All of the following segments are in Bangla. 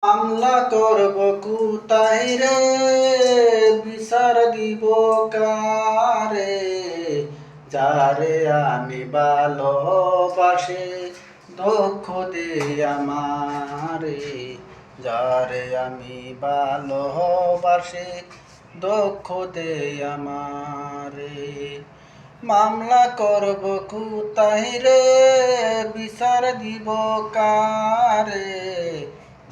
মামলা করব কুতাই রে, বিচার দিব কারে, যারে আমি ভালোবাসি দুঃখ দে আমারে, যারে আমি ভালোবাসি দুঃখ দে আমারে। মামলা করব কুতাই রে, বিচার দিব কারে,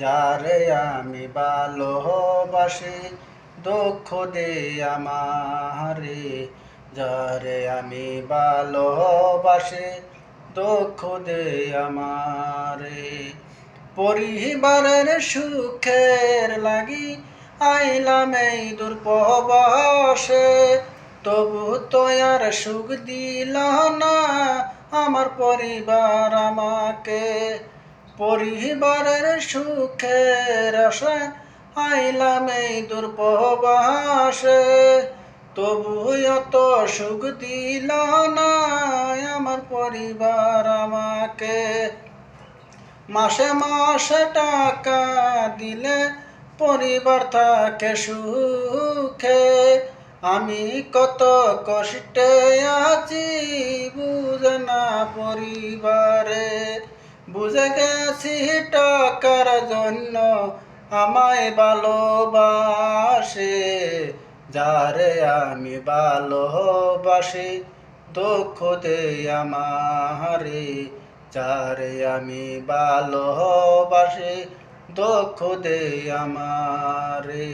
যারে আমি ভালোবাসি দুঃখ দে আমারে, যারে আমি ভালোবাসি দুঃখ দে আমারে। পরিবারের সুখের লাগি আইলাম এই দুর্পবাসে, তবু তো আর সুখ দিল না আমার পরিবার আমাকে। পরিবারের সুখের আশায় আইলাম এই দুর্পবাসে, তবু এত সুখ দিল না আমার পরিবার আমাকে। মাসে মাসে টাকা দিলে পরিবার থাকে সুখে, আমি কত কষ্টে আছি বুঝে না পরিবারে। বুঝে গেছি টাকার জন্য আমায় ভালোবাসে, যারে আমি ভালোবাসি দুঃখ দে আমারে, যারে আমি ভালোবাসি দুঃখ দে আমারে।